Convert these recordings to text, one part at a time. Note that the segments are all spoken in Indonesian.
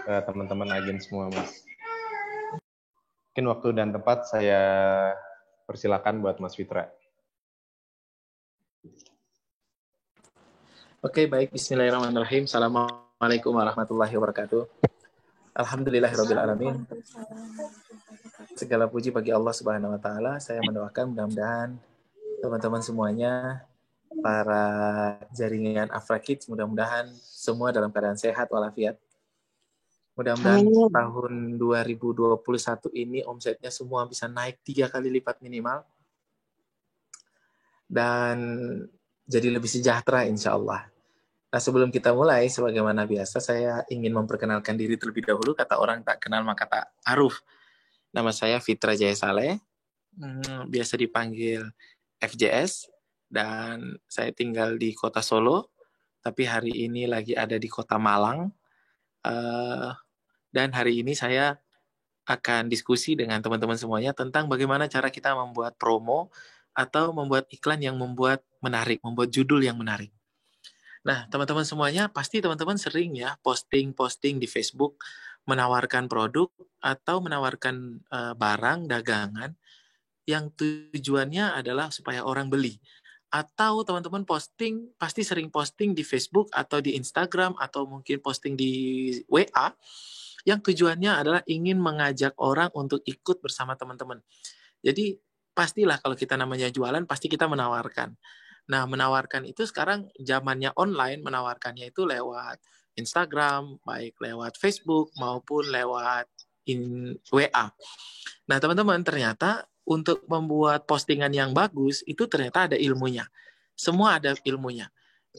ke teman-teman agen semua, Mas. Mungkin waktu dan tempat saya persilakan buat Mas Fitra. Oke, baik. Bismillahirrahmanirrahim. Assalamualaikum warahmatullahi wabarakatuh. Alhamdulillahirrahmanirrahim. Segala puji bagi Allah Subhanahu wa Ta'ala. Saya mendoakan mudah-mudahan teman-teman semuanya, para jaringan Afrakids, mudah-mudahan semua dalam keadaan sehat walafiat. Mudah-mudahan tahun 2021 ini omsetnya semua bisa naik 3 kali lipat minimal. Dan jadi lebih sejahtera insya Allah. Nah, sebelum kita mulai, sebagaimana biasa, saya ingin memperkenalkan diri terlebih dahulu. Kata orang tak kenal maka tak aruf. Nama saya Fitra Jaya Saleh, biasa dipanggil FJS, dan saya tinggal di kota Solo, tapi hari ini lagi ada di kota Malang. Dan hari ini saya akan diskusi dengan teman-teman semuanya tentang bagaimana cara kita membuat promo atau membuat iklan yang membuat menarik, membuat judul yang menarik. Nah, teman-teman semuanya, pasti teman-teman sering ya posting-posting di Facebook, menawarkan produk atau menawarkan barang, dagangan, yang tujuannya adalah supaya orang beli. Atau teman-teman posting, pasti sering posting di Facebook atau di Instagram, atau mungkin posting di WA, yang tujuannya adalah ingin mengajak orang untuk ikut bersama teman-teman. Jadi, pastilah kalau kita namanya jualan, pasti kita menawarkan. Nah, menawarkan itu sekarang zamannya online, menawarkannya itu lewat Instagram, baik lewat Facebook maupun lewat WA. Nah, teman-teman, ternyata untuk membuat postingan yang bagus, itu ternyata ada ilmunya. Semua ada ilmunya.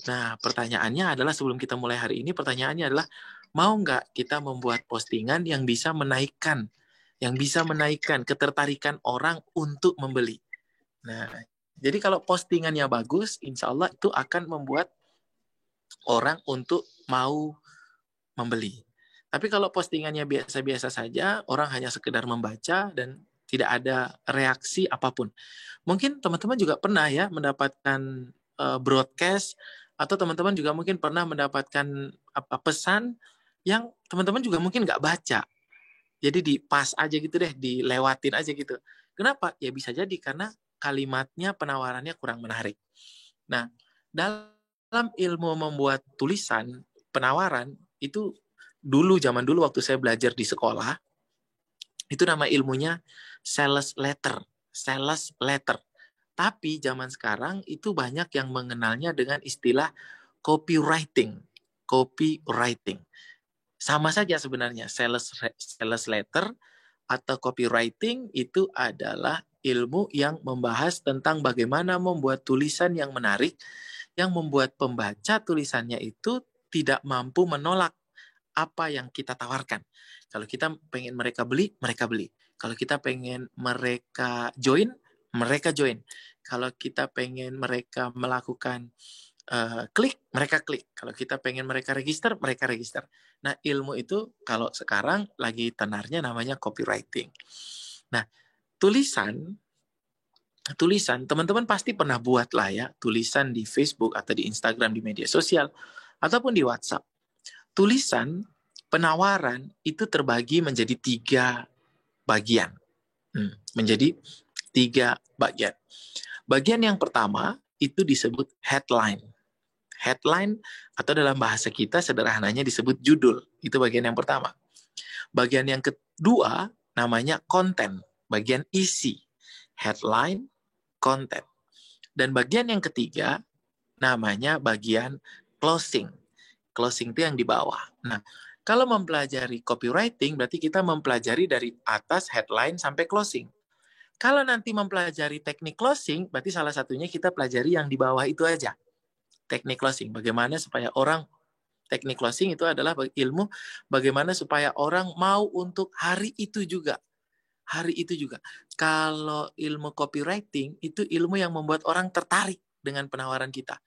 Nah, pertanyaannya adalah, sebelum kita mulai hari ini, pertanyaannya adalah, mau nggak kita membuat postingan yang bisa menaikkan ketertarikan orang untuk membeli? Nah, jadi kalau postingannya bagus, insya Allah itu akan membuat orang untuk mau membeli. Tapi kalau postingannya biasa-biasa saja, orang hanya sekedar membaca dan tidak ada reaksi apapun. Mungkin teman-teman juga pernah ya mendapatkan broadcast, atau teman-teman juga mungkin pernah mendapatkan pesan yang teman-teman juga mungkin nggak baca. Jadi di pas aja gitu deh, dilewatin aja gitu. Kenapa? Ya bisa jadi karena kalimatnya, penawarannya kurang menarik. Nah, dalam ilmu membuat tulisan, penawaran, itu zaman dulu waktu saya belajar di sekolah, itu nama ilmunya sales letter. Sales letter. Tapi zaman sekarang itu banyak yang mengenalnya dengan istilah copywriting. Copywriting. Sama saja sebenarnya, sales letter atau copywriting itu adalah ilmu yang membahas tentang bagaimana membuat tulisan yang menarik, yang membuat pembaca tulisannya itu tidak mampu menolak apa yang kita tawarkan. Kalau kita pengen mereka beli, mereka beli. Kalau kita pengen mereka join, mereka join. Kalau kita pengen mereka melakukan klik, mereka klik. Kalau kita pengen mereka register, mereka register. Nah, ilmu itu kalau sekarang lagi tenarnya namanya copywriting. Nah, tulisan, teman-teman pasti pernah buat lah ya, tulisan di Facebook atau di Instagram, di media sosial, ataupun di WhatsApp. Tulisan, penawaran itu terbagi menjadi 3 bagian. Menjadi 3 bagian. Bagian yang pertama itu disebut headline. Headline atau dalam bahasa kita sederhananya disebut judul. Itu bagian yang pertama. Bagian yang kedua namanya konten. Bagian isi. Headline, konten. Dan bagian yang ketiga namanya bagian closing. Closing itu yang di bawah. Nah, kalau mempelajari copywriting berarti kita mempelajari dari atas headline sampai closing. Kalau nanti mempelajari teknik closing, berarti salah satunya kita pelajari yang di bawah itu aja. Teknik closing, bagaimana supaya orang, teknik closing itu adalah ilmu bagaimana supaya orang mau untuk hari itu juga. Hari itu juga. Kalau ilmu copywriting itu ilmu yang membuat orang tertarik dengan penawaran kita.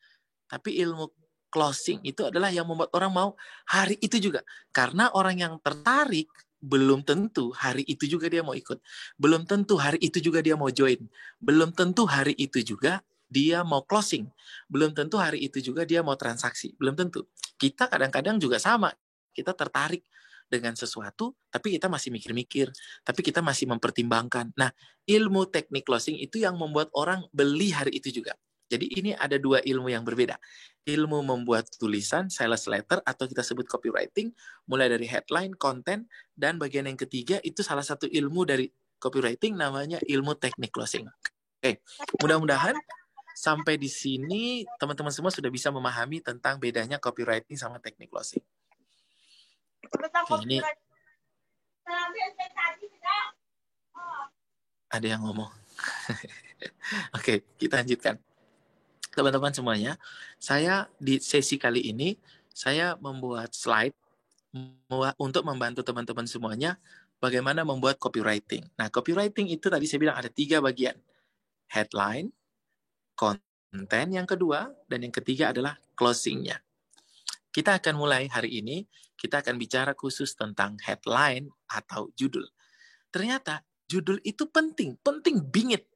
Tapi ilmu closing itu adalah yang membuat orang mau hari itu juga. Karena orang yang tertarik belum tentu hari itu juga dia mau ikut. Belum tentu hari itu juga dia mau join. Belum tentu hari itu juga dia mau closing. Belum tentu hari itu juga dia mau transaksi. Belum tentu. Kita kadang-kadang juga sama. Kita tertarik dengan sesuatu, tapi kita masih mikir-mikir, tapi kita masih mempertimbangkan. Nah, ilmu teknik closing itu yang membuat orang beli hari itu juga. Jadi ini ada dua ilmu yang berbeda. Ilmu membuat tulisan, sales letter, atau kita sebut copywriting, mulai dari headline, konten, dan bagian yang ketiga itu salah satu ilmu dari copywriting, namanya ilmu teknik closing. Oke, mudah-mudahan sampai di sini teman-teman semua sudah bisa memahami tentang bedanya copywriting sama teknik closing. Oke, ini ada yang ngomong. Oke, kita lanjutkan. Teman-teman semuanya, saya di sesi kali ini, saya membuat slide untuk membantu teman-teman semuanya bagaimana membuat copywriting. Nah, copywriting itu tadi saya bilang ada 3 bagian. Headline, konten yang kedua, dan yang ketiga adalah closing-nya. Kita akan mulai hari ini, kita akan bicara khusus tentang headline atau judul. Ternyata judul itu penting bingit.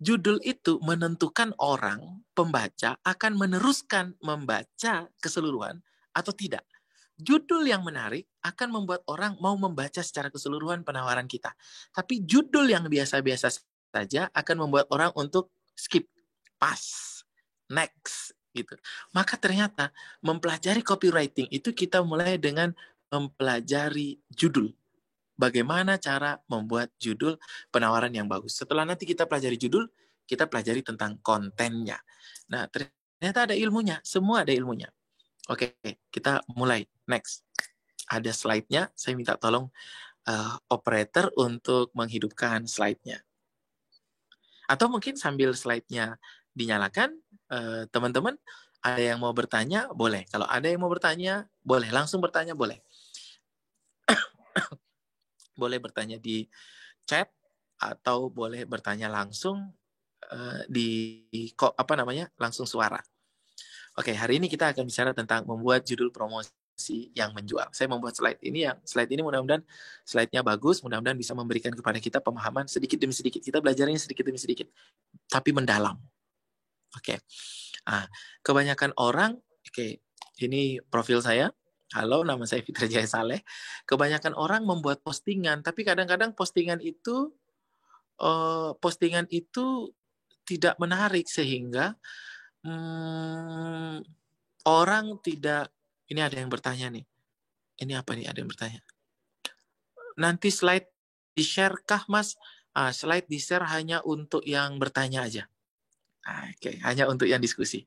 Judul itu menentukan orang, pembaca, akan meneruskan membaca keseluruhan atau tidak. Judul yang menarik akan membuat orang mau membaca secara keseluruhan penawaran kita. Tapi judul yang biasa-biasa saja akan membuat orang untuk skip, pass, next, gitu. Maka ternyata mempelajari copywriting itu kita mulai dengan mempelajari judul. Bagaimana cara membuat judul penawaran yang bagus. Setelah nanti kita pelajari judul, kita pelajari tentang kontennya. Nah, ternyata ada ilmunya. Semua ada ilmunya. Oke, kita mulai. Next. Ada slide-nya. Saya minta tolong operator untuk menghidupkan slide-nya. Atau mungkin sambil slide-nya dinyalakan, teman-teman, ada yang mau bertanya, boleh. Kalau ada yang mau bertanya, boleh. Langsung bertanya, boleh. Boleh bertanya di chat atau boleh bertanya langsung langsung suara. Oke, hari ini kita akan bicara tentang membuat judul promosi yang menjual. Saya membuat slide ini mudah-mudahan slide-nya bagus, mudah-mudahan bisa memberikan kepada kita pemahaman sedikit demi sedikit. Kita belajarnya sedikit demi sedikit, tapi mendalam. Oke. Kebanyakan orang, ini profil saya. Halo, nama saya Fitra Jaya Saleh. Kebanyakan orang membuat postingan, tapi kadang-kadang postingan itu tidak menarik sehingga orang tidak. Ini ada yang bertanya nih. Ini apa nih? Ada yang bertanya. Nanti slide di-share kah, Mas? Slide di-share hanya untuk yang bertanya aja. Oke, hanya untuk yang diskusi.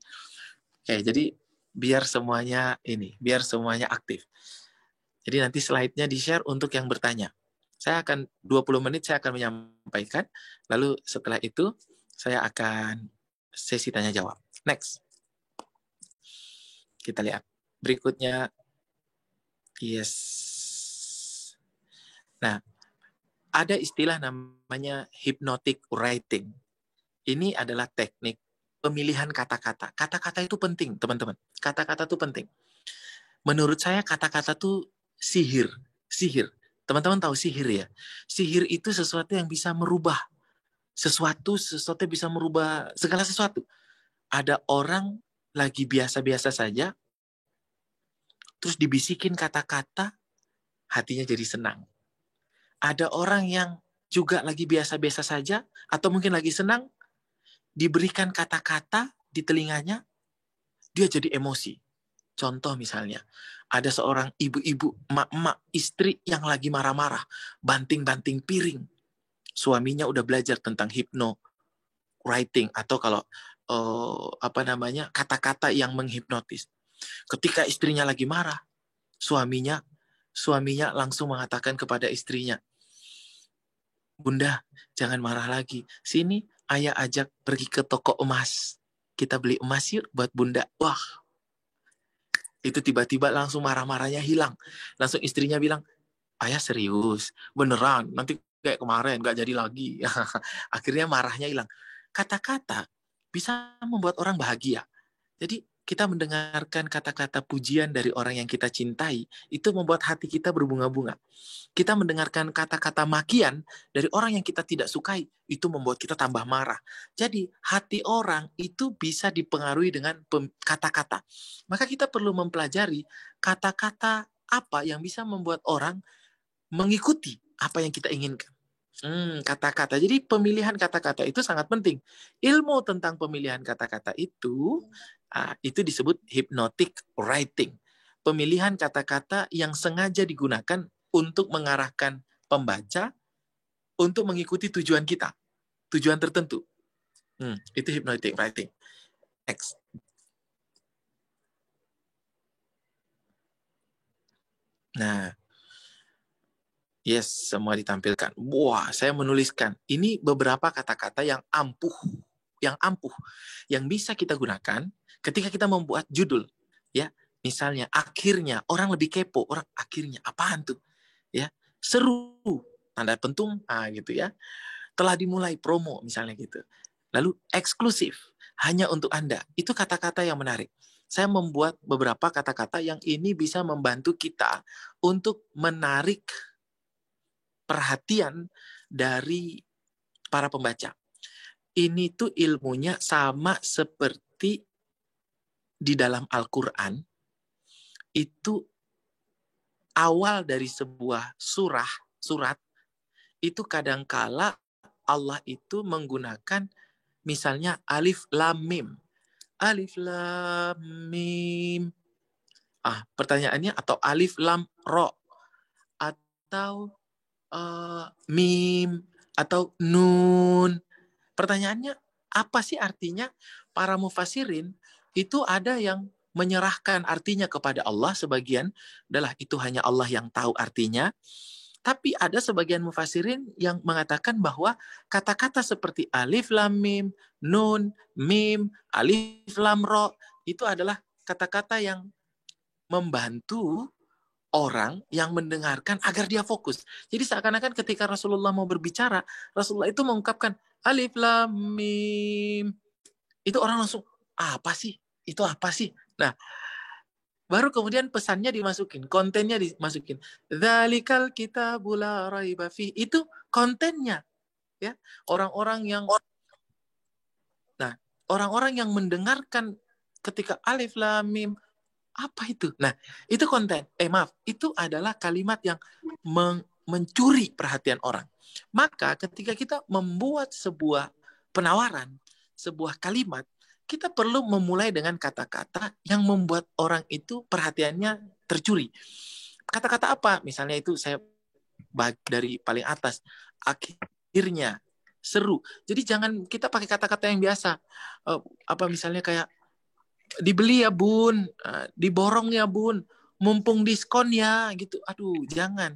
Oke, jadi biar semuanya aktif. Jadi nanti slide-nya di-share untuk yang bertanya. Saya akan 20 menit saya akan menyampaikan, lalu setelah itu saya akan sesi tanya jawab. Next. Kita lihat. Berikutnya. Yes. Nah, ada istilah namanya hypnotic writing. Ini adalah teknik pemilihan kata-kata. Kata-kata itu penting, teman-teman. Kata-kata itu penting. Menurut saya kata-kata itu sihir. Sihir. Teman-teman tahu sihir ya? Sihir itu sesuatu yang bisa merubah. Sesuatu yang bisa merubah segala sesuatu. Ada orang lagi biasa-biasa saja, terus dibisikin kata-kata, hatinya jadi senang. Ada orang yang juga lagi biasa-biasa saja, atau mungkin lagi senang, diberikan kata-kata di telinganya, dia jadi emosi. Contoh misalnya, ada seorang ibu-ibu, emak-emak, istri yang lagi marah-marah, banting-banting piring. Suaminya udah belajar tentang hypno writing, atau kalau kata-kata yang menghipnotis. Ketika istrinya lagi marah, suaminya langsung mengatakan kepada istrinya, Bunda, jangan marah lagi. Sini, ayah ajak pergi ke toko emas. Kita beli emas yuk buat Bunda. Wah, itu tiba-tiba langsung marah-marahnya hilang. Langsung istrinya bilang, ayah serius, beneran, nanti kayak kemarin, gak jadi lagi. Akhirnya marahnya hilang. Kata-kata bisa membuat orang bahagia. Jadi kita mendengarkan kata-kata pujian dari orang yang kita cintai, itu membuat hati kita berbunga-bunga. Kita mendengarkan kata-kata makian dari orang yang kita tidak sukai, itu membuat kita tambah marah. Jadi hati orang itu bisa dipengaruhi dengan kata-kata. Maka kita perlu mempelajari kata-kata apa yang bisa membuat orang mengikuti apa yang kita inginkan. Kata-kata. Jadi pemilihan kata-kata itu sangat penting. Ilmu tentang pemilihan kata-kata itu disebut hypnotic writing. Pemilihan kata-kata yang sengaja digunakan untuk mengarahkan pembaca untuk mengikuti tujuan kita, tujuan tertentu. Itu hypnotic writing. Next. Nah, yes, semua ditampilkan. Wah, saya menuliskan. Ini beberapa kata-kata yang ampuh, yang bisa kita gunakan ketika kita membuat judul. Ya, misalnya akhirnya orang lebih kepo, orang akhirnya apaan tuh? Ya, seru, tanda pentung, gitu ya. Telah dimulai promo misalnya gitu. Lalu eksklusif, hanya untuk Anda. Itu kata-kata yang menarik. Saya membuat beberapa kata-kata yang ini bisa membantu kita untuk menarik perhatian dari para pembaca. Ini tuh ilmunya sama seperti di dalam Al-Quran. Itu awal dari sebuah surat, itu kadangkala Allah itu menggunakan misalnya alif lam mim. Alif lam mim. Pertanyaannya atau alif lam ro atau mim atau nun. Pertanyaannya apa sih artinya? Para mufassirin itu ada yang menyerahkan artinya kepada Allah, sebagian adalah itu hanya Allah yang tahu artinya. Tapi ada sebagian mufassirin yang mengatakan bahwa kata-kata seperti alif lam mim, nun, mim, alif lam ro itu adalah kata-kata yang membantu orang yang mendengarkan agar dia fokus. Jadi seakan-akan ketika Rasulullah mau berbicara, Rasulullah itu mengungkapkan alif lam mim. Itu orang langsung, apa sih? Itu apa sih? Nah, baru kemudian pesannya dimasukin, kontennya dimasukin. Dzalikal kitabul la raiba fi. Itu kontennya. Ya, orang-orang yang mendengarkan ketika alif lam mim, apa itu? Nah, itu konten. Itu adalah kalimat yang mencuri perhatian orang. Maka ketika kita membuat sebuah penawaran, sebuah kalimat, kita perlu memulai dengan kata-kata yang membuat orang itu perhatiannya tercuri. Kata-kata apa? Misalnya itu saya bagi dari paling atas. Akhirnya, seru. Jadi jangan kita pakai kata-kata yang biasa. Misalnya kayak dibeli ya bun, diborong ya bun, mumpung diskon ya gitu. Aduh, jangan.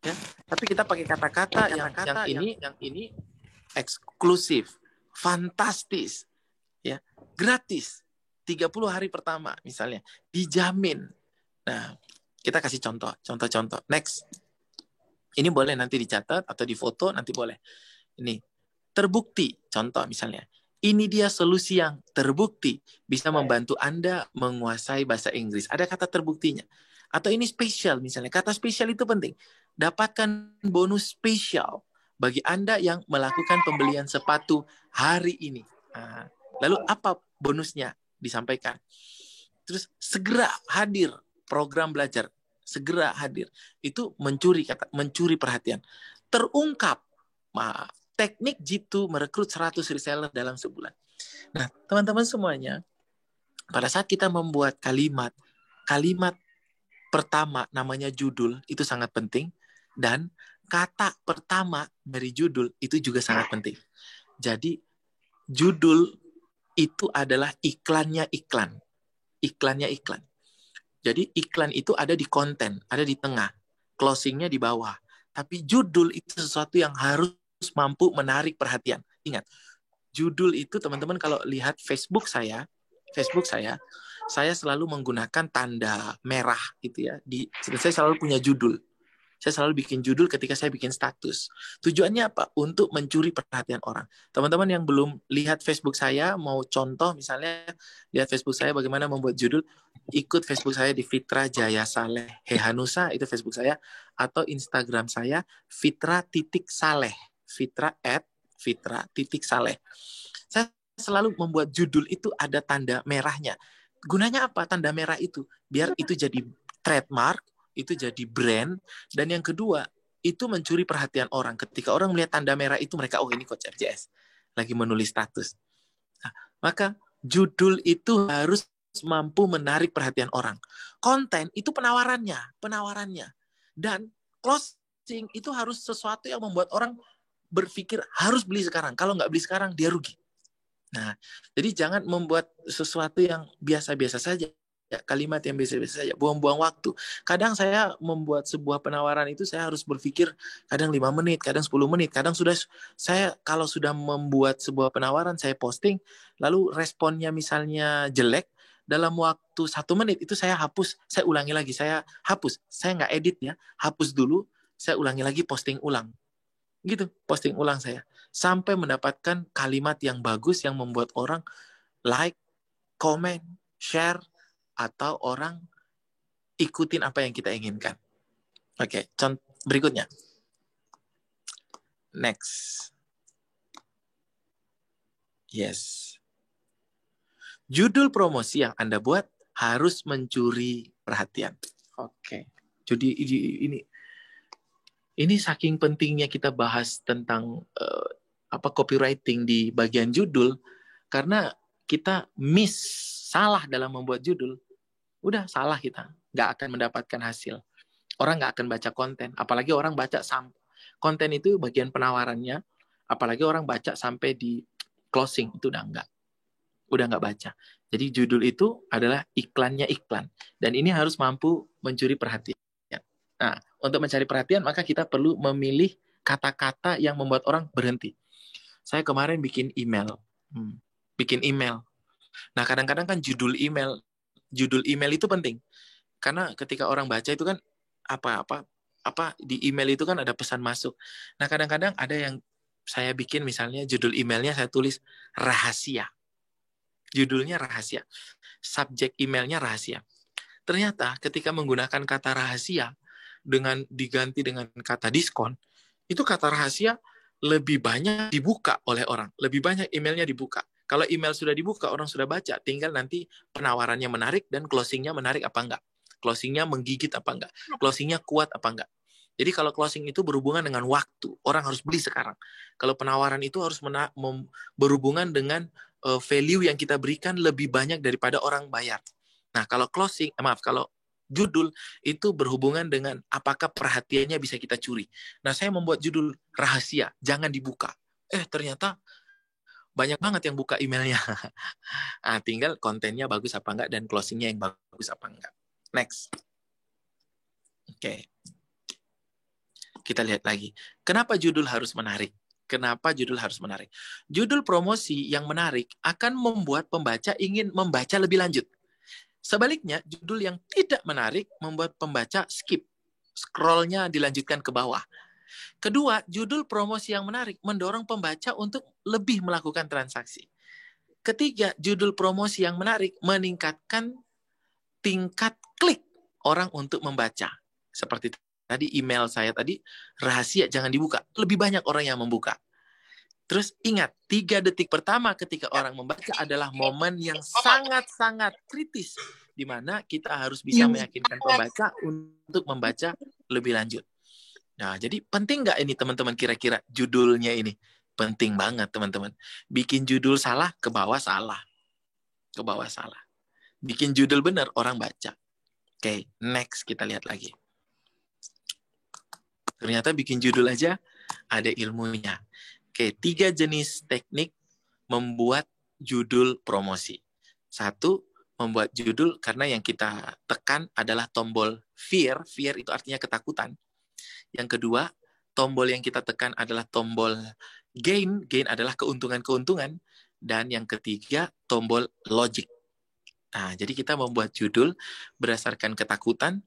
Ya. Tapi kita pakai kata-kata yang ini eksklusif, fantastis, ya, gratis. 30 hari pertama misalnya, dijamin. Nah, kita kasih contoh. Next. Ini boleh nanti dicatat atau difoto, nanti boleh. Ini, terbukti, contoh misalnya. Ini dia solusi yang terbukti bisa membantu Anda menguasai bahasa Inggris. Ada kata terbuktinya. Atau ini spesial misalnya. Kata spesial itu penting. Dapatkan bonus spesial bagi Anda yang melakukan pembelian sepatu hari ini. Lalu apa bonusnya? Disampaikan. Terus segera hadir program belajar. Segera hadir. Itu mencuri perhatian. Terungkap. Teknik Jitu merekrut 100 reseller dalam sebulan. Nah, teman-teman semuanya, pada saat kita membuat kalimat pertama namanya judul, itu sangat penting. Dan kata pertama dari judul itu juga sangat penting. Jadi, judul itu adalah iklannya iklan. Jadi, iklan itu ada di konten, ada di tengah. Closingnya di bawah. Tapi judul itu sesuatu yang harus mampu menarik perhatian. Ingat, judul itu teman-teman kalau lihat Facebook saya selalu menggunakan tanda merah gitu ya. Saya selalu punya judul. Saya selalu bikin judul ketika saya bikin status. Tujuannya apa? Untuk mencuri perhatian orang. Teman-teman yang belum lihat Facebook saya, mau contoh misalnya, lihat Facebook saya bagaimana membuat judul, ikut Facebook saya di Fitra Jaya Saleh Hehanusa, itu Facebook saya, atau Instagram saya, Fitra.Saleh. Fitra.Saleh. Saya selalu membuat judul itu ada tanda merahnya. Gunanya apa tanda merah itu? Biar itu jadi trademark, itu jadi brand, dan yang kedua itu mencuri perhatian orang. Ketika orang melihat tanda merah itu, mereka, oh ini coach FJS lagi menulis status. Nah, maka judul itu harus mampu menarik perhatian orang. Konten itu penawarannya. Dan closing itu harus sesuatu yang membuat orang berpikir harus beli sekarang. Kalau nggak beli sekarang, dia rugi. Nah, jadi jangan membuat sesuatu yang biasa-biasa saja. Ya, kalimat yang biasa-biasa saja, buang-buang waktu. Kadang saya membuat sebuah penawaran itu saya harus berpikir kadang 5 menit, kadang 10 menit, kadang saya kalau sudah membuat sebuah penawaran, saya posting, lalu responnya misalnya jelek, dalam waktu 1 menit itu saya hapus, saya ulangi lagi, saya hapus, saya nggak edit ya, hapus dulu, saya ulangi lagi, posting ulang. Gitu, posting ulang saya. Sampai mendapatkan kalimat yang bagus yang membuat orang like, comment, share, atau orang ikutin apa yang kita inginkan. Oke, contoh berikutnya. Next. Yes. Judul promosi yang Anda buat harus mencuri perhatian. Oke. Jadi ini saking pentingnya kita bahas tentang copywriting di bagian judul, karena kita salah dalam membuat judul. Udah salah kita, nggak akan mendapatkan hasil. Orang nggak akan baca konten, apalagi orang baca konten itu bagian penawarannya, apalagi orang baca sampai di closing, itu udah nggak baca. Jadi judul itu adalah iklannya iklan, dan ini harus mampu mencuri perhatian. Nah, untuk mencari perhatian maka kita perlu memilih kata-kata yang membuat orang berhenti. Saya kemarin bikin email. Nah, kadang-kadang kan judul email itu penting. Karena ketika orang baca itu kan di email itu kan ada pesan masuk. Nah, kadang-kadang ada yang saya bikin misalnya judul emailnya saya tulis rahasia. Judulnya rahasia. Subjek emailnya rahasia. Ternyata ketika menggunakan kata rahasia dengan diganti dengan kata diskon, itu kata rahasia lebih banyak dibuka oleh orang. Lebih banyak emailnya dibuka. Kalau email sudah dibuka, orang sudah baca, tinggal nanti penawarannya menarik dan closingnya menarik apa enggak. Closingnya menggigit apa enggak. Closingnya kuat apa enggak. Jadi kalau closing itu berhubungan dengan waktu, orang harus beli sekarang. Kalau penawaran itu harus berhubungan dengan value yang kita berikan lebih banyak daripada orang bayar. Nah, kalau kalau judul itu berhubungan dengan apakah perhatiannya bisa kita curi. Nah, saya membuat judul rahasia, jangan dibuka. Ternyata banyak banget yang buka emailnya. Nah, tinggal kontennya bagus apa enggak dan closingnya yang bagus apa enggak. Next. Oke. Kita lihat lagi. Kenapa judul harus menarik? Judul promosi yang menarik akan membuat pembaca ingin membaca lebih lanjut. Sebaliknya, judul yang tidak menarik membuat pembaca skip. Scroll-nya dilanjutkan ke bawah. Kedua, judul promosi yang menarik mendorong pembaca untuk lebih melakukan transaksi. Ketiga, judul promosi yang menarik meningkatkan tingkat klik orang untuk membaca. Seperti tadi email saya tadi, rahasia jangan dibuka. Lebih banyak orang yang membuka. Terus ingat, 3 detik pertama ketika orang membaca adalah momen yang sangat-sangat kritis, di mana kita harus bisa meyakinkan pembaca untuk membaca lebih lanjut. Nah, jadi penting nggak ini teman-teman kira-kira judulnya ini? Penting banget teman-teman. Bikin judul salah, ke bawah salah. Bikin judul benar, orang baca. Oke, next kita lihat lagi. Ternyata bikin judul aja ada ilmunya. Oke, 3 jenis teknik membuat judul promosi. 1, membuat judul karena yang kita tekan adalah tombol fear. Fear itu artinya ketakutan. Yang kedua, tombol yang kita tekan adalah tombol gain. Gain adalah keuntungan-keuntungan. Dan yang ketiga, tombol logic. Nah, jadi kita membuat judul berdasarkan ketakutan,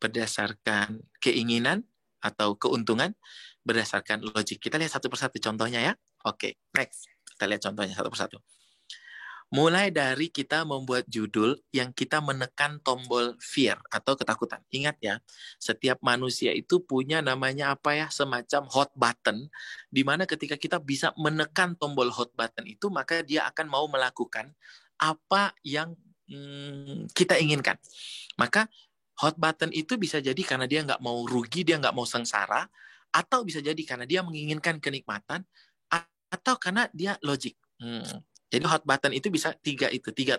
berdasarkan keinginan atau keuntungan, berdasarkan logik. Kita lihat satu persatu contohnya ya. Oke, next. Kita lihat contohnya satu persatu. Mulai dari kita membuat judul yang kita menekan tombol fear atau ketakutan. Ingat ya, setiap manusia itu punya namanya semacam hot button, di mana ketika kita bisa menekan tombol hot button itu, maka dia akan mau melakukan apa yang kita inginkan. Maka Hot button itu bisa jadi karena dia nggak mau rugi, dia nggak mau sengsara, atau bisa jadi karena dia menginginkan kenikmatan, atau karena dia logik. Jadi hot button itu bisa tiga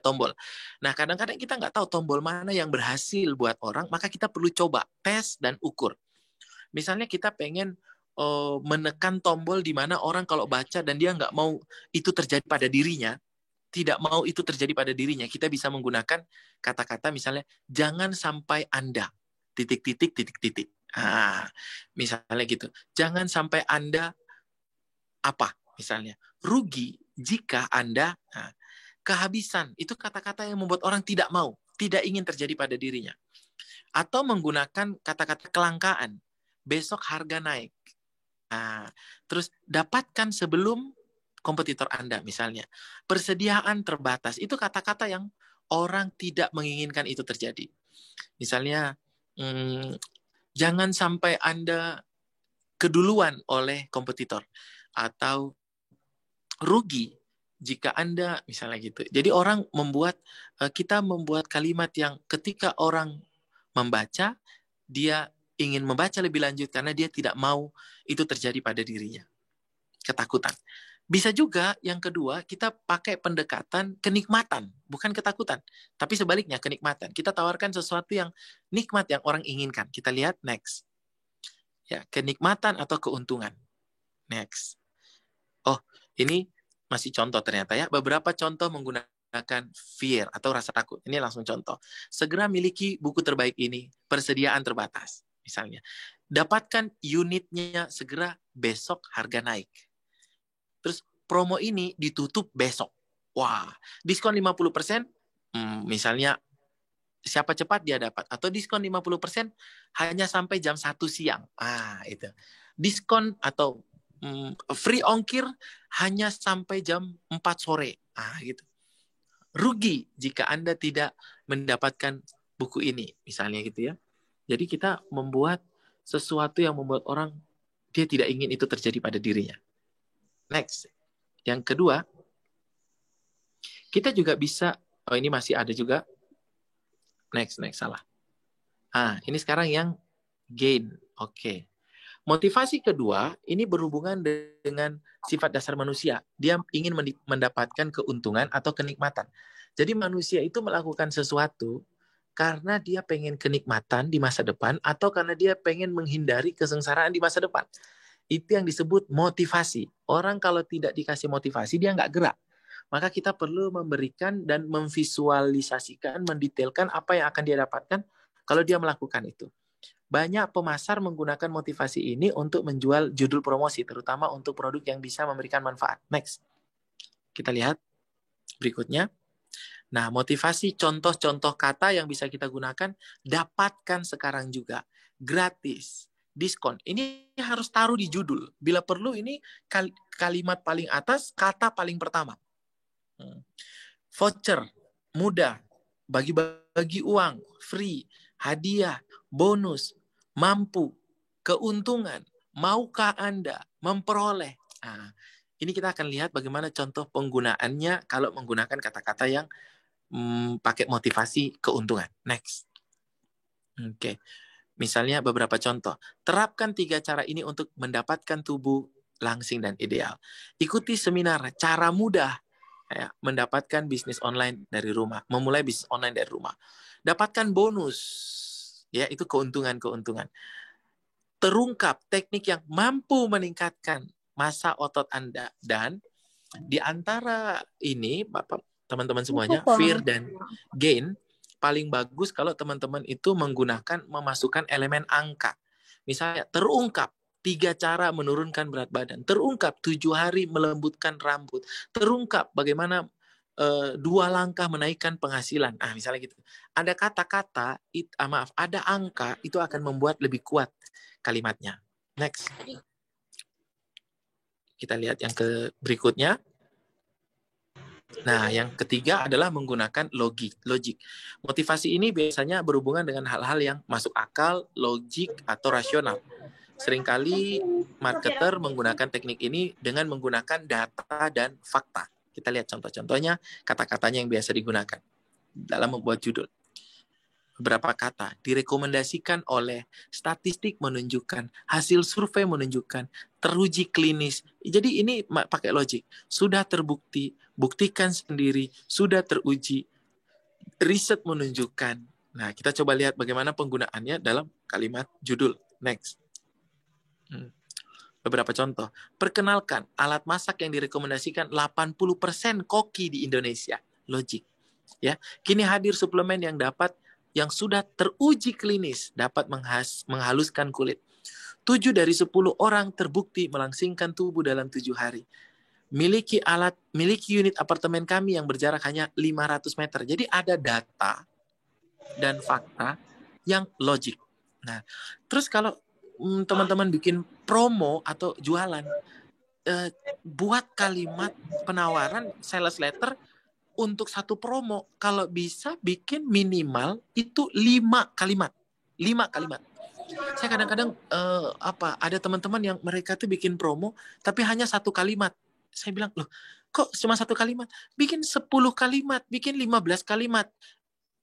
tombol. Nah, kadang-kadang kita nggak tahu tombol mana yang berhasil buat orang, maka kita perlu coba, tes dan ukur. Misalnya kita pengen menekan tombol di mana orang kalau baca dan dia nggak mau itu terjadi pada dirinya, tidak mau itu terjadi pada dirinya, kita bisa menggunakan kata-kata misalnya, jangan sampai Anda, titik-titik, titik-titik. Misalnya gitu. Jangan sampai Anda apa, misalnya. Rugi jika Anda kehabisan. Itu kata-kata yang membuat orang tidak mau, tidak ingin terjadi pada dirinya. Atau menggunakan kata-kata kelangkaan. Besok harga naik. Terus dapatkan sebelum kompetitor Anda misalnya. Persediaan terbatas. Itu kata-kata yang orang tidak menginginkan itu terjadi. Misalnya, jangan sampai Anda keduluan oleh kompetitor. Atau rugi jika Anda, misalnya gitu. Jadi kita membuat kalimat yang ketika orang membaca, dia ingin membaca lebih lanjut karena dia tidak mau itu terjadi pada dirinya. Ketakutan. Bisa juga yang kedua, kita pakai pendekatan kenikmatan, bukan ketakutan. Tapi sebaliknya, kenikmatan. Kita tawarkan sesuatu yang nikmat yang orang inginkan. Kita lihat next. Ya, kenikmatan atau keuntungan. Next. Oh, ini masih contoh ternyata ya. Beberapa contoh menggunakan fear atau rasa takut. Ini langsung contoh. Segera miliki buku terbaik ini, persediaan terbatas. Misalnya, dapatkan unitnya segera, besok harga naik. Terus promo ini ditutup besok. Wah, diskon 50%, misalnya siapa cepat dia dapat. Atau diskon 50% hanya sampai jam 1 siang. Itu. Diskon atau free ongkir hanya sampai jam 4 sore. Gitu. Rugi jika Anda tidak mendapatkan buku ini, misalnya gitu ya. Jadi kita membuat sesuatu yang membuat orang dia tidak ingin itu terjadi pada dirinya. Next. Yang kedua, kita juga bisa, ini masih ada juga. Next, salah. Ini sekarang yang gain. Oke. Motivasi kedua, ini berhubungan dengan sifat dasar manusia. Dia ingin mendapatkan keuntungan atau kenikmatan. Jadi manusia itu melakukan sesuatu karena dia pengen kenikmatan di masa depan atau karena dia pengen menghindari kesengsaraan di masa depan. Itu yang disebut motivasi. Orang kalau tidak dikasih motivasi, dia nggak gerak. Maka kita perlu memberikan dan memvisualisasikan, mendetailkan apa yang akan dia dapatkan kalau dia melakukan itu. Banyak pemasar menggunakan motivasi ini untuk menjual judul promosi, terutama untuk produk yang bisa memberikan manfaat. Next. Kita lihat berikutnya. Nah, motivasi contoh-contoh kata yang bisa kita gunakan, dapatkan sekarang juga. Gratis. Diskon. Ini harus taruh di judul. Bila perlu ini kalimat paling atas, kata paling pertama. Voucher, mudah, bagi-bagi uang, free, hadiah, bonus, mampu, keuntungan, maukah Anda memperoleh. Ini kita akan lihat bagaimana contoh penggunaannya kalau menggunakan kata-kata yang pakai motivasi keuntungan. Next. Oke. Misalnya beberapa contoh. Terapkan 3 cara ini untuk mendapatkan tubuh langsing dan ideal. Ikuti seminar cara mudah mendapatkan bisnis online dari rumah. Memulai bisnis online dari rumah. Dapatkan bonus. Ya, itu keuntungan-keuntungan. Terungkap teknik yang mampu meningkatkan massa otot Anda. Dan di antara ini, Bapak, teman-teman semuanya, fear dan gain, paling bagus kalau teman-teman itu memasukkan elemen angka. Misalnya, terungkap 3 cara menurunkan berat badan. Terungkap 7 hari melembutkan rambut. Terungkap bagaimana 2 langkah menaikkan penghasilan. Misalnya gitu. Ada kata-kata, ada angka, itu akan membuat lebih kuat kalimatnya. Next. Kita lihat yang berikutnya. Nah, yang ketiga adalah menggunakan logik. Motivasi ini biasanya berhubungan dengan hal-hal yang masuk akal, logik, atau rasional. Seringkali marketer menggunakan teknik ini dengan menggunakan data dan fakta. Kita lihat contoh-contohnya, kata-katanya yang biasa digunakan dalam membuat judul. beberapa kata, direkomendasikan oleh statistik menunjukkan, hasil survei menunjukkan, teruji klinis. Jadi ini pakai logik. Sudah terbukti, buktikan sendiri, sudah teruji, riset menunjukkan. Nah, kita coba lihat bagaimana penggunaannya dalam kalimat judul. Next. Beberapa contoh. Perkenalkan, alat masak yang direkomendasikan 80% koki di Indonesia. Logik. Ya, kini hadir suplemen yang sudah teruji klinis dapat menghaluskan kulit. 7 dari 10 orang terbukti melangsingkan tubuh dalam 7 hari. Miliki unit apartemen kami yang berjarak hanya 500 meter. Jadi ada data dan fakta yang logik. Nah, terus kalau teman-teman bikin promo atau jualan, buat kalimat penawaran sales letter untuk satu promo, kalau bisa bikin minimal itu 5 kalimat. 5 kalimat. Saya kadang-kadang ada teman-teman yang mereka tuh bikin promo tapi hanya 1 kalimat. Saya bilang, loh, kok cuma 1 kalimat? Bikin 10 kalimat, bikin 15 kalimat.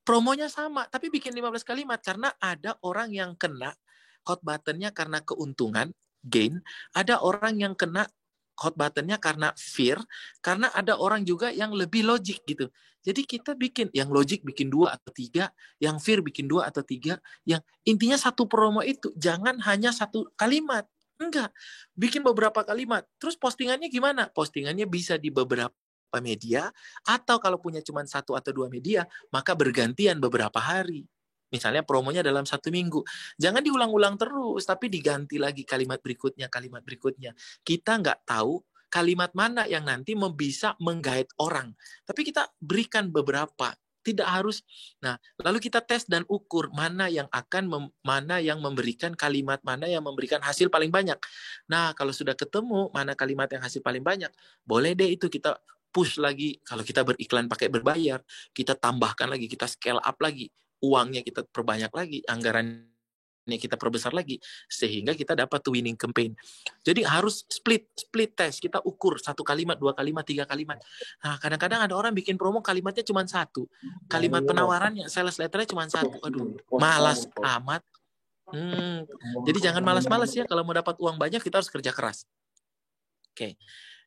Promonya sama, tapi bikin 15 kalimat karena ada orang yang kena hot button-nya karena keuntungan, gain, ada orang yang kena hot button-nya karena fear, karena ada orang juga yang lebih logik gitu. Jadi kita bikin, yang logik bikin 2 atau 3, yang fear bikin 2 atau 3, yang intinya satu promo itu, jangan hanya 1 kalimat. Enggak, bikin beberapa kalimat. Terus postingannya gimana? Postingannya bisa di beberapa media, atau kalau punya cuma 1 atau 2 media, maka bergantian beberapa hari. Misalnya promonya dalam 1 minggu. Jangan diulang-ulang terus, tapi diganti lagi kalimat berikutnya, kalimat berikutnya. Kita nggak tahu kalimat mana yang nanti bisa menggait orang. Tapi kita berikan beberapa. Tidak harus. Nah, lalu kita tes dan ukur mana yang memberikan kalimat, mana yang memberikan hasil paling banyak. Nah, kalau sudah ketemu mana kalimat yang hasil paling banyak, boleh deh itu kita push lagi. Kalau kita beriklan pakai berbayar, kita tambahkan lagi, kita scale up lagi. Uangnya kita perbanyak lagi, anggarannya kita perbesar lagi, sehingga kita dapat winning campaign. Jadi harus split test, kita ukur 1 kalimat, 2 kalimat, 3 kalimat. Nah, kadang-kadang ada orang bikin promo kalimatnya cuma 1, kalimat penawarannya, sales letternya cuma 1. Aduh, malas amat. Jadi jangan malas-malas ya, kalau mau dapat uang banyak kita harus kerja keras. Oke,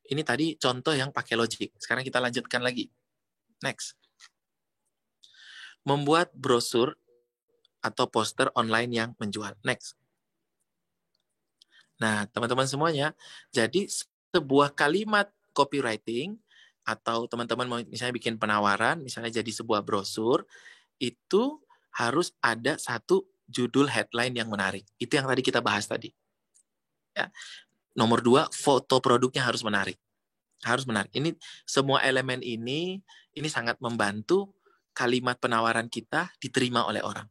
ini tadi contoh yang pakai logik. Sekarang kita lanjutkan lagi. Next. Membuat brosur atau poster online yang menjual. Next. Nah, teman-teman semuanya, jadi sebuah kalimat copywriting atau teman-teman mau misalnya bikin penawaran, misalnya jadi sebuah brosur, itu harus ada satu judul headline yang menarik. Itu yang tadi kita bahas tadi. Ya. Nomor 2, foto produknya harus menarik. Harus menarik. Ini semua elemen ini sangat membantu kalimat penawaran kita diterima oleh orang.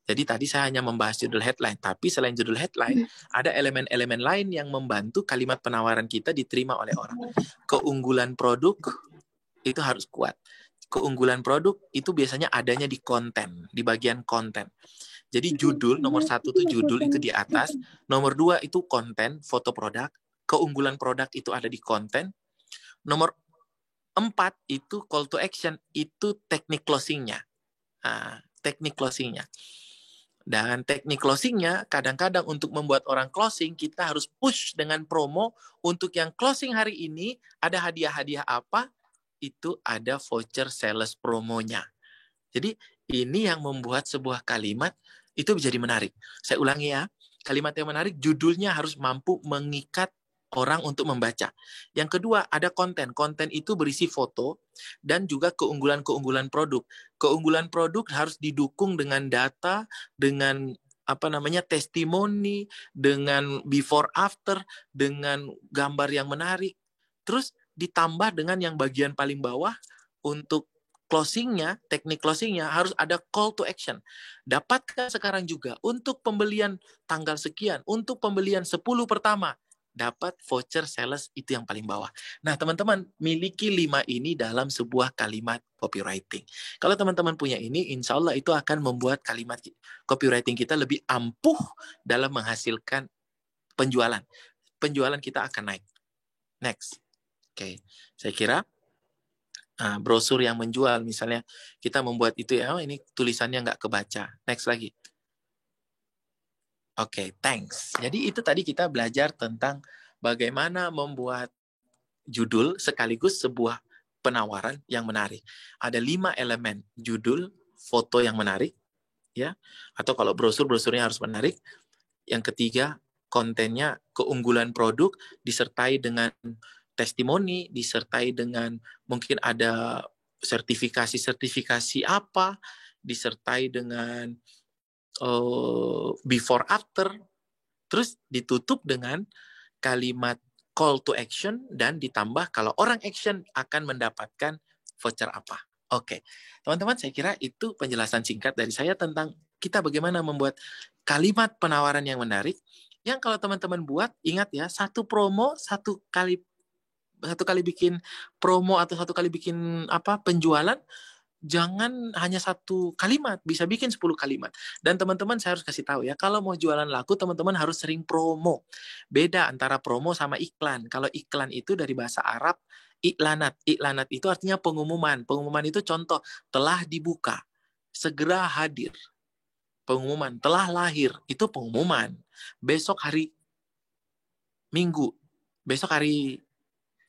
Jadi tadi saya hanya membahas judul headline, tapi selain judul headline, ada elemen-elemen lain yang membantu kalimat penawaran kita diterima oleh orang. Keunggulan produk itu harus kuat. Keunggulan produk itu biasanya adanya di konten, di bagian konten. Jadi judul, nomor 1 itu judul itu di atas, nomor 2 itu konten, foto produk, keunggulan produk itu ada di konten, nomor 4 itu call to action, itu teknik closing-nya. Teknik closing-nya. Dan teknik closing-nya, kadang-kadang untuk membuat orang closing, kita harus push dengan promo. Untuk yang closing hari ini, ada hadiah-hadiah apa? Itu ada voucher sales promonya. Jadi, ini yang membuat sebuah kalimat itu menjadi menarik. Saya ulangi ya, kalimat yang menarik, judulnya harus mampu mengikat orang untuk membaca. Yang kedua, ada konten. Konten itu berisi foto dan juga keunggulan-keunggulan produk. Keunggulan produk harus didukung dengan data, dengan testimoni, dengan before after, dengan gambar yang menarik. Terus ditambah dengan yang bagian paling bawah untuk closing-nya, teknik closing-nya harus ada call to action. Dapatkan sekarang juga untuk pembelian tanggal sekian, untuk pembelian 10 pertama, dapat voucher sales itu yang paling bawah. Nah, teman-teman, miliki 5 ini dalam sebuah kalimat copywriting. Kalau teman-teman punya ini, insya Allah itu akan membuat kalimat copywriting kita lebih ampuh dalam menghasilkan penjualan. Penjualan kita akan naik. Next. Oke, saya kira brosur yang menjual, misalnya kita membuat itu ya, ini tulisannya nggak kebaca. Next lagi. Oke, thanks. Jadi itu tadi kita belajar tentang bagaimana membuat judul sekaligus sebuah penawaran yang menarik. Ada 5 elemen: judul, foto yang menarik, ya, atau kalau brosurnya harus menarik. Yang ketiga, kontennya, keunggulan produk, disertai dengan testimoni, disertai dengan mungkin ada sertifikasi apa, disertai dengan before after, terus ditutup dengan kalimat call to action, dan ditambah kalau orang action akan mendapatkan voucher apa. Oke, teman-teman, saya kira itu penjelasan singkat dari saya tentang kita bagaimana membuat kalimat penawaran yang menarik, yang kalau teman-teman buat, ingat ya, satu kali bikin promo atau satu kali bikin penjualan, jangan hanya satu kalimat, bisa bikin 10 kalimat. Dan teman-teman, saya harus kasih tahu ya, kalau mau jualan laku, teman-teman harus sering promo. Beda antara promo sama iklan. Kalau iklan itu dari bahasa Arab, iklanat. Iklanat itu artinya pengumuman. Pengumuman itu contoh, telah dibuka, segera hadir. Pengumuman, telah lahir, itu pengumuman. Besok hari Minggu, besok hari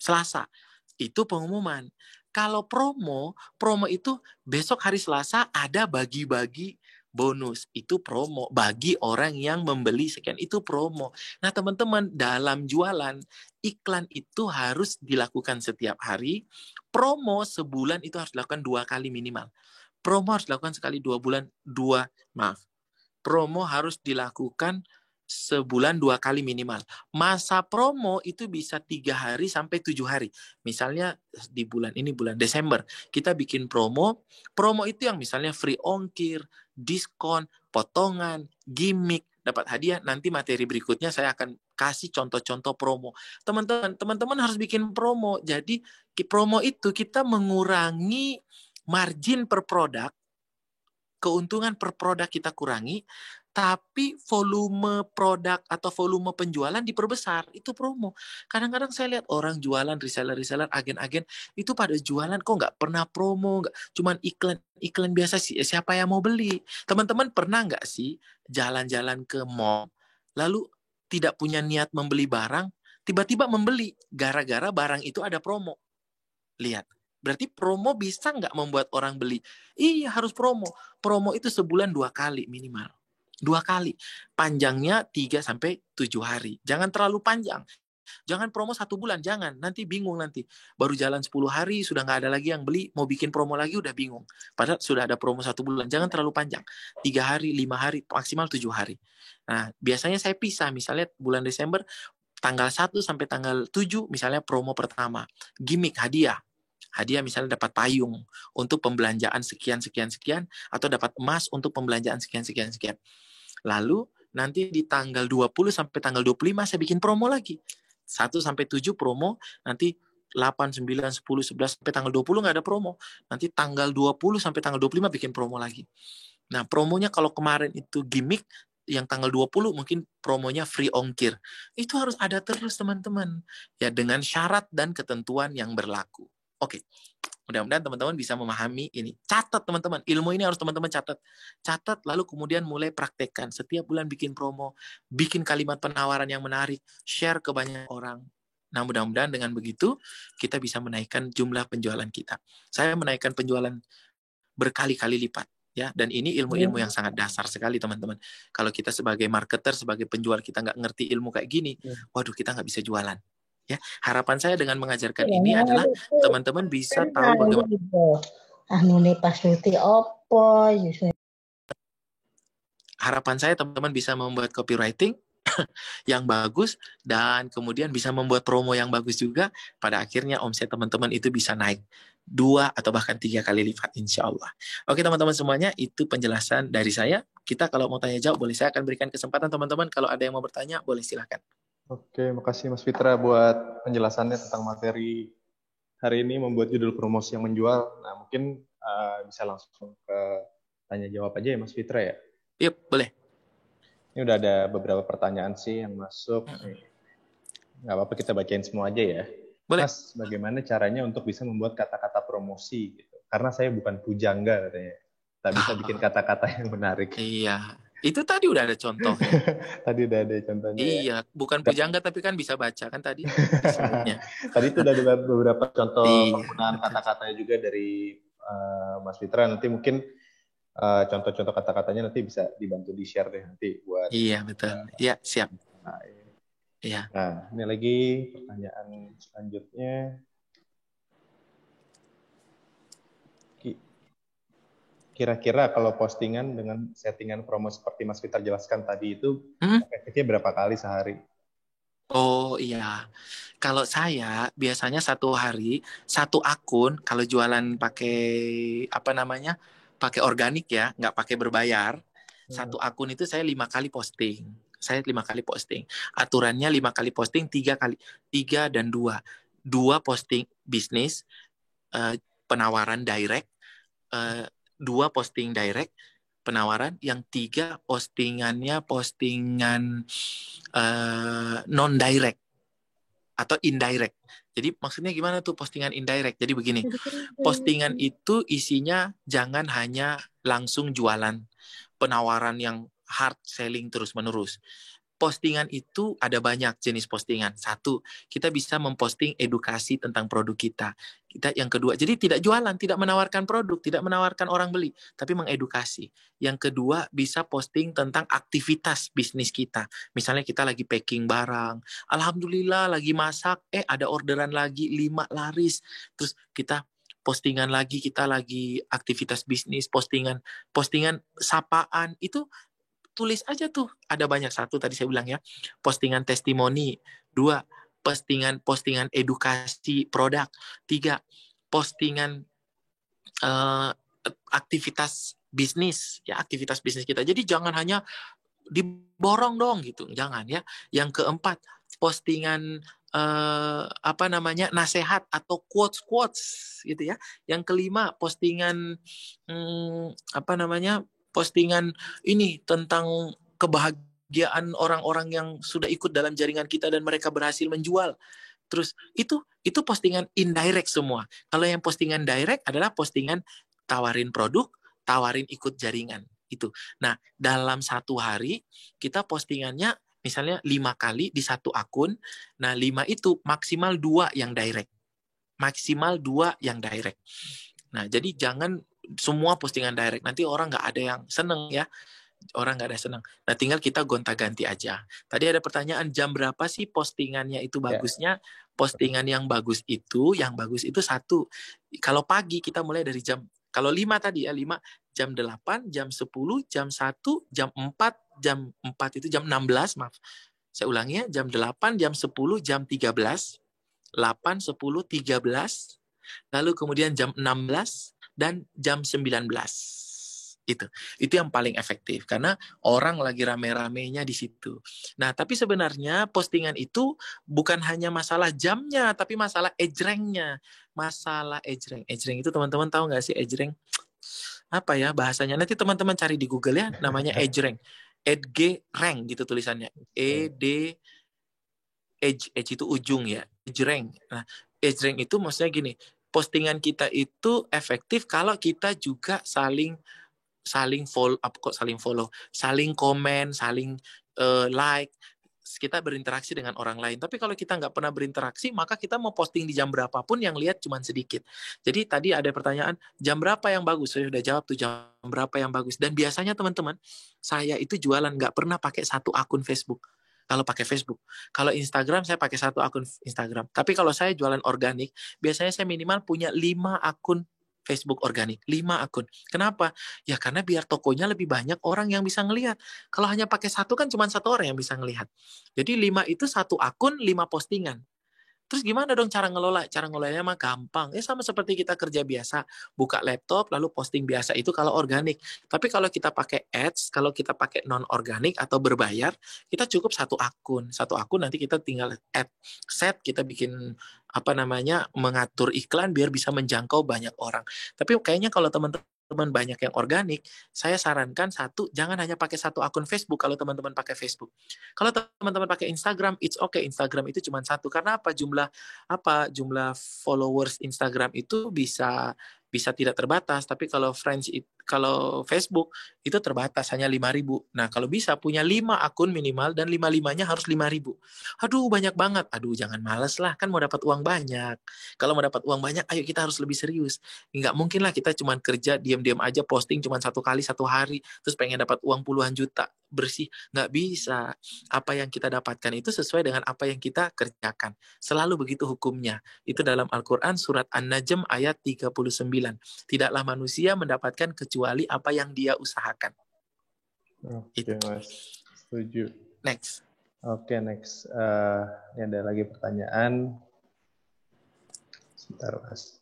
Selasa, itu pengumuman. Kalau promo itu besok hari Selasa ada bagi-bagi bonus. Itu promo. Bagi orang yang membeli sekian, itu promo. Nah, teman-teman, dalam jualan, iklan itu harus dilakukan setiap hari. Promo sebulan itu harus dilakukan 2 kali minimal. Promo harus dilakukan sekali 2 bulan. Promo harus dilakukan sebulan 2 kali minimal. Masa promo itu bisa 3 hari sampai 7 hari. Misalnya di bulan ini, bulan Desember, kita bikin promo. Promo itu yang misalnya free ongkir, diskon, potongan, gimmick, dapat hadiah. Nanti materi berikutnya saya akan kasih contoh-contoh promo. Teman-teman harus bikin promo. Jadi promo itu kita mengurangi margin per produk, keuntungan per produk kita kurangi, tapi volume produk atau volume penjualan diperbesar. Itu promo. Kadang-kadang saya lihat orang jualan, reseller, agen-agen, itu pada jualan kok nggak pernah promo, cuman iklan biasa sih. Siapa yang mau beli? Teman-teman pernah nggak sih jalan-jalan ke mall, lalu tidak punya niat membeli barang, tiba-tiba membeli gara-gara barang itu ada promo? Lihat. Berarti promo bisa nggak membuat orang beli? Iya, harus promo. Promo itu sebulan 2 kali minimal. 2 kali. Panjangnya 3-7 hari. Jangan terlalu panjang. Jangan promo 1 bulan, jangan. Nanti bingung nanti. Baru jalan 10 hari, sudah nggak ada lagi yang beli. Mau bikin promo lagi, udah bingung. Padahal sudah ada promo 1 bulan. Jangan terlalu panjang. 3 hari, 5 hari, maksimal 7 hari. Nah, biasanya saya pisah. Misalnya bulan Desember, tanggal 1 sampai tanggal 7, misalnya promo pertama. Gimmick, hadiah misalnya dapat payung untuk pembelanjaan sekian, atau dapat emas untuk pembelanjaan sekian. Lalu nanti di tanggal 20 sampai tanggal 25 saya bikin promo lagi. 1 sampai 7 promo, nanti 8, 9, 10, 11 sampai tanggal 20 nggak ada promo. Nanti tanggal 20 sampai tanggal 25 bikin promo lagi. Nah, promonya kalau kemarin itu gimmick, yang tanggal 20 mungkin promonya free ongkir. Itu harus ada terus, teman-teman. Ya, dengan syarat dan ketentuan yang berlaku. Oke, mudah-mudahan teman-teman bisa memahami ini. Catat, teman-teman. Ilmu ini harus teman-teman catat. Catat, lalu kemudian mulai praktekkan. Setiap bulan bikin promo, bikin kalimat penawaran yang menarik, share ke banyak orang. Nah, mudah-mudahan dengan begitu, kita bisa menaikkan jumlah penjualan kita. Saya menaikkan penjualan berkali-kali lipat. Ya, dan ini ilmu-ilmu yang sangat dasar sekali, teman-teman. Kalau kita sebagai marketer, sebagai penjual, kita nggak ngerti ilmu kayak gini, waduh, kita nggak bisa jualan. Ya, harapan saya dengan mengajarkan ini adalah teman-teman bisa tahu bagaimana. Harapan saya teman-teman bisa membuat copywriting yang bagus, dan kemudian bisa membuat promo yang bagus juga. Pada akhirnya omset teman-teman itu bisa naik 2 atau bahkan 3 kali lipat, insya Allah. Oke, teman-teman semuanya, itu penjelasan dari saya. Kita kalau mau tanya jawab, boleh, saya akan berikan kesempatan teman-teman. Kalau ada yang mau bertanya, boleh silakan. Oke, makasih Mas Fitra buat penjelasannya tentang materi hari ini, membuat judul promosi yang menjual. Nah, mungkin bisa langsung ke tanya jawab aja ya Mas Fitra ya? Yuk, boleh. Ini udah ada beberapa pertanyaan sih yang masuk. Nggak apa-apa, kita bacain semua aja ya. Boleh. Mas, bagaimana caranya untuk bisa membuat kata-kata promosi gitu. Karena saya bukan pujangga katanya. Tak bisa bikin kata-kata yang menarik. Iya, itu tadi udah ada contohnya. Tadi udah ada contohnya ya. Iya, bukan pujangga tapi kan bisa baca kan tadi disebutnya. Tadi itu udah ada beberapa contoh Iya, penggunaan betul. kata-katanya juga dari Mas Fitra. Nanti mungkin contoh-contoh kata-katanya nanti bisa dibantu di-share deh nanti buat. Iya, betul. Iya, siap. Iya. Nah, ini lagi pertanyaan selanjutnya. Kira-kira kalau postingan dengan settingan promo seperti Mas Fitra jelaskan tadi itu efektifnya berapa kali sehari? Oh iya, kalau saya biasanya satu hari satu akun kalau jualan pakai apa namanya pakai organik ya, nggak pakai berbayar. Satu akun itu saya 5 kali posting. Saya 5 kali posting. Aturannya 5 kali posting, 3 dan 2 posting bisnis, penawaran direct, 2 posting direct penawaran, yang 3 postingannya postingan non direct atau indirect. Jadi maksudnya gimana tuh postingan indirect? Jadi begini, postingan itu isinya jangan hanya langsung jualan, penawaran yang hard selling terus-menerus. Postingan itu ada banyak jenis postingan. Satu, kita bisa memposting edukasi tentang produk kita. Yang kedua, jadi tidak jualan, tidak menawarkan produk, tidak menawarkan orang beli, tapi mengedukasi. Yang kedua, bisa posting tentang aktivitas bisnis kita. Misalnya kita lagi packing barang, alhamdulillah lagi masak, ada orderan lagi 5 laris. Terus kita postingan lagi, kita lagi aktivitas bisnis, postingan sapaan, itu tulis aja tuh, ada banyak. Satu tadi saya bilang ya, postingan testimoni. 2, postingan edukasi produk. 3, postingan aktivitas bisnis ya, aktivitas bisnis kita. Jadi jangan hanya diborong dong gitu, jangan ya. Yang keempat, postingan nasihat atau quotes gitu ya. Yang kelima, postingan postingan ini tentang kebahagiaan orang-orang yang sudah ikut dalam jaringan kita dan mereka berhasil menjual. Terus itu postingan indirect semua. Kalau yang postingan direct adalah postingan tawarin produk, tawarin ikut jaringan itu. Nah, dalam satu hari kita postingannya misalnya 5 kali di satu akun. Nah, 5 itu maksimal 2 yang direct. Maksimal 2 yang direct. Nah, jadi jangan semua postingan direct. Nanti orang nggak ada yang seneng ya. Orang nggak ada seneng. Nah, tinggal kita gonta-ganti aja. Tadi ada pertanyaan, jam berapa sih postingannya itu bagusnya? Postingan yang bagus itu 1. Kalau pagi kita mulai dari kalau 5 tadi ya, 5, jam 8, jam 10, jam 1, jam 4, jam 4 itu jam 16, maaf. Saya ulangi ya, jam 8, jam 10, jam 13, 8, 10, 13, lalu kemudian jam 16, dan jam 19. Itu yang paling efektif karena orang lagi rame-ramenya di situ. Nah, tapi sebenarnya postingan itu bukan hanya masalah jamnya, tapi masalah ejrengnya. Masalah ejreng. Ejreng itu teman-teman tahu nggak sih ejreng? Apa ya bahasanya? Nanti teman-teman cari di Google ya, namanya ejreng. Edgereng gitu tulisannya. Edge itu ujung ya. Ejreng. Nah, ejreng itu maksudnya gini, postingan kita itu efektif kalau kita juga saling follow, saling komen, saling like, kita berinteraksi dengan orang lain. Tapi kalau kita nggak pernah berinteraksi, maka kita mau posting di jam berapapun yang lihat cuma sedikit. Jadi tadi ada pertanyaan, jam berapa yang bagus? Saya sudah jawab tuh, jam berapa yang bagus. Dan biasanya teman-teman, saya itu jualan nggak pernah pakai satu akun Facebook. Kalau pakai Facebook. Kalau Instagram, saya pakai satu akun Instagram. Tapi kalau saya jualan organik, biasanya saya minimal punya 5 akun Facebook organik. 5 akun. Kenapa? Ya karena biar tokonya lebih banyak orang yang bisa ngelihat. Kalau hanya pakai satu kan cuma 1 orang yang bisa ngelihat. Jadi 5 itu 1 akun, 5 postingan. Terus gimana dong cara ngelola? Cara ngelolanya mah gampang. Sama seperti kita kerja biasa. Buka laptop, lalu posting biasa. Itu kalau organik. Tapi kalau kita pakai ads, kalau kita pakai non-organik atau berbayar, kita cukup 1 akun. 1 akun nanti kita tinggal set, kita bikin mengatur iklan biar bisa menjangkau banyak orang. Tapi kayaknya kalau teman-teman teman-teman banyak yang organik, saya sarankan satu, jangan hanya pakai satu akun Facebook kalau teman-teman pakai Facebook. Kalau teman-teman pakai Instagram, it's okay. Instagram itu cuma satu. Karena jumlah followers Instagram itu bisa tidak terbatas, tapi kalau Facebook itu terbatas hanya 5.000. Nah, kalau bisa punya 5 akun minimal dan 5-5-nya harus 5.000. Aduh, banyak banget. Aduh, jangan males lah, kan mau dapat uang banyak. Kalau mau dapat uang banyak, ayo kita harus lebih serius. Nggak mungkin lah kita cuma kerja diam-diam aja posting cuma 1 kali 1 hari terus pengen dapat uang puluhan juta bersih. Nggak bisa. Apa yang kita dapatkan itu sesuai dengan apa yang kita kerjakan. Selalu begitu hukumnya. Itu dalam Al-Quran surat An-Najm ayat 39. Tidaklah manusia mendapatkan kecuali apa yang dia usahakan. Oke, Mas. Setuju. Next. Oke, next. Ini ada lagi pertanyaan. Sebentar, Mas.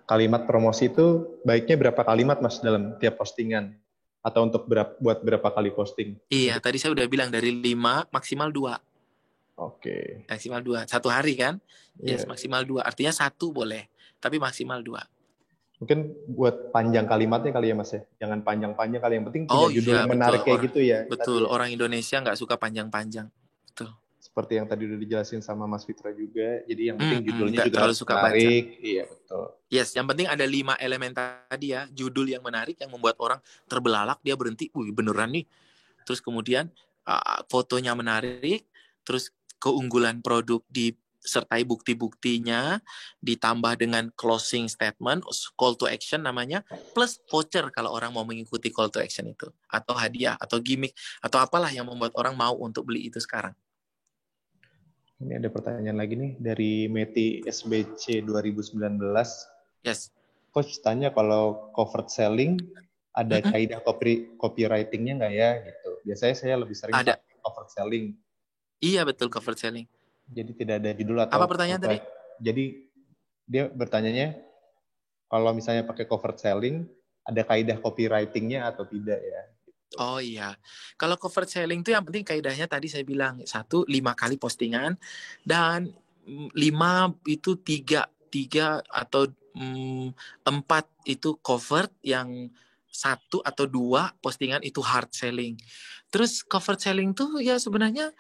Kalimat promosi itu baiknya berapa kalimat, Mas, dalam tiap postingan? Atau untuk buat berapa kali posting? Iya, tadi saya udah bilang dari 5 maksimal 2. Oke. Maksimal 2. 1 hari kan? Yes, Yeah. maksimal 2. Artinya 1 boleh, tapi maksimal 2. Mungkin buat panjang kalimatnya kali ya, Mas ya. Jangan panjang-panjang kali, yang penting punya judul yang menarik kayak gitu ya. Betul, orang Indonesia nggak suka panjang-panjang. Betul. Seperti yang tadi udah dijelasin sama Mas Fitra juga. Jadi yang penting judulnya juga terlalu suka menarik. Baca. Iya, betul. Yes, yang penting ada 5 elemen tadi ya. Judul yang menarik yang membuat orang terbelalak, dia berhenti. Wih, beneran nih. Terus kemudian fotonya menarik, terus keunggulan produk disertai bukti-buktinya, ditambah dengan closing statement, call to action namanya, plus voucher kalau orang mau mengikuti call to action itu, atau hadiah, atau gimmick, atau apalah yang membuat orang mau untuk beli itu sekarang. Ini ada pertanyaan lagi nih dari Meti SBC 2019. Yes. Coach tanya kalau covered selling ada kaidah copywriting-nya nggak ya gitu. Biasanya saya lebih sering pakai covered selling. Iya, betul, covered selling. Jadi tidak ada judul atau apa pertanyaan tadi? Jadi dia bertanyanya kalau misalnya pakai covered selling ada kaidah copywriting-nya atau tidak ya. Oh iya, kalau covered selling itu yang penting kaidahnya tadi saya bilang 1, 5 kali postingan, dan 5 itu 3 atau 4 itu covered, yang 1 atau 2 postingan itu hard selling. Terus covered selling tuh ya sebenarnya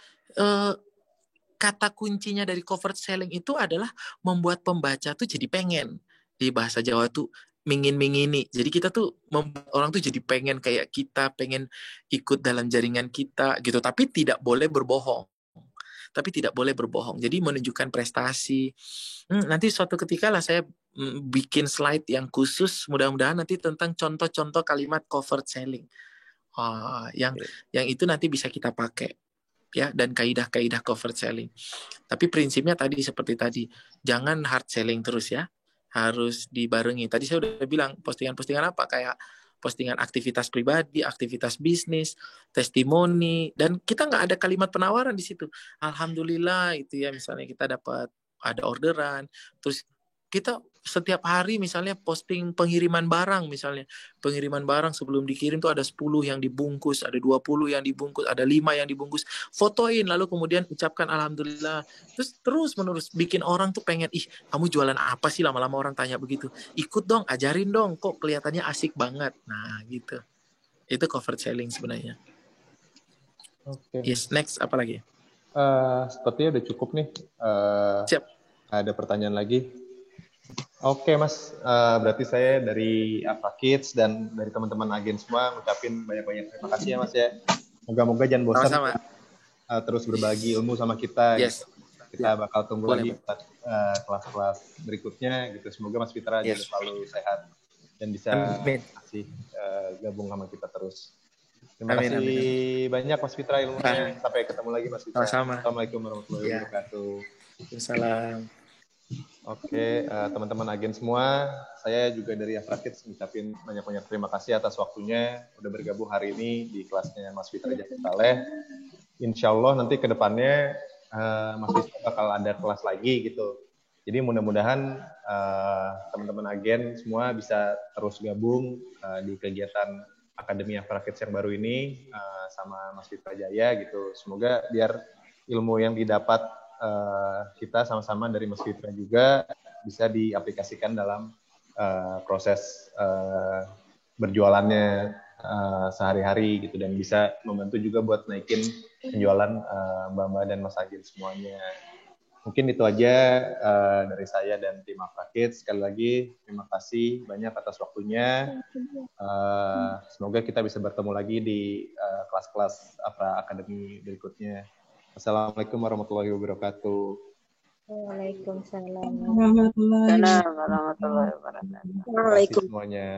kata kuncinya dari covered selling itu adalah membuat pembaca tuh jadi pengen. Di bahasa Jawa tuh mingin-mingini. Jadi kita tuh membuat orang tuh jadi pengen kayak kita, pengen ikut dalam jaringan kita gitu. Tapi tidak boleh berbohong. Jadi menunjukkan prestasi. Nanti suatu ketika lah saya bikin slide yang khusus, mudah-mudahan nanti tentang contoh-contoh kalimat covered selling. Yang itu nanti bisa kita pakai. Ya, dan kaidah-kaidah covered selling. Tapi prinsipnya tadi seperti tadi, jangan hard selling terus ya. Harus dibarengi. Tadi saya udah bilang postingan-postingan apa, kayak postingan aktivitas pribadi, aktivitas bisnis, testimoni, dan kita nggak ada kalimat penawaran di situ. Alhamdulillah itu ya, misalnya kita dapat ada orderan, terus kita setiap hari misalnya posting pengiriman barang, misalnya pengiriman barang sebelum dikirim tuh ada 10 yang dibungkus, ada 20 yang dibungkus, ada 5 yang dibungkus, fotoin lalu kemudian ucapkan alhamdulillah. Terus menerus bikin orang tuh pengen, ih kamu jualan apa sih, lama-lama orang tanya begitu, ikut dong, ajarin dong, kok kelihatannya asik banget. Nah gitu, itu covered selling sebenarnya. Oke. Yes, next apa lagi? Sepertinya udah cukup nih. Siap. Ada pertanyaan lagi. Oke Mas, berarti saya dari Afra Kids dan dari teman-teman agen semua ngucapin banyak-banyak terima kasih ya Mas ya. Moga-moga jangan bosan terus berbagi ilmu sama kita. Yes. Gitu. Kita bakal tunggu lagi kelas-kelas berikutnya gitu. Semoga Mas Fitra juga selalu sehat dan bisa masih gabung sama kita terus. Terima kasih banyak Mas Fitra ilmunya. Sampai ketemu lagi Mas Fitra. Assalamualaikum warahmatullahi wabarakatuh. Waalaikumsalam. Oke, teman-teman agen semua, saya juga dari Afra Kids ngucapin banyak-banyak terima kasih atas waktunya udah bergabung hari ini di kelasnya Mas Fitra Jatuh. Insya Allah nanti ke depannya Mas Fitra bakal ada kelas lagi gitu. Jadi mudah-mudahan teman-teman agen semua bisa terus gabung di kegiatan Akademi Afra Kids yang baru ini sama Mas Fitra Jaya gitu. Semoga biar ilmu yang didapat kita sama-sama dari Mas Fitra juga bisa diaplikasikan dalam proses berjualannya sehari-hari gitu, dan bisa membantu juga buat naikin penjualan Mbak-mbak dan Mas Agil semuanya. Mungkin itu aja dari saya dan tim Afrakid. Sekali lagi terima kasih banyak atas waktunya. Semoga kita bisa bertemu lagi di kelas-kelas Afra Academy berikutnya. Assalamualaikum warahmatullahi wabarakatuh. Waalaikumsalam. Warahmatullahi Waalaikumsalam warahmatullahi wabarakatuh. Terima kasih semuanya.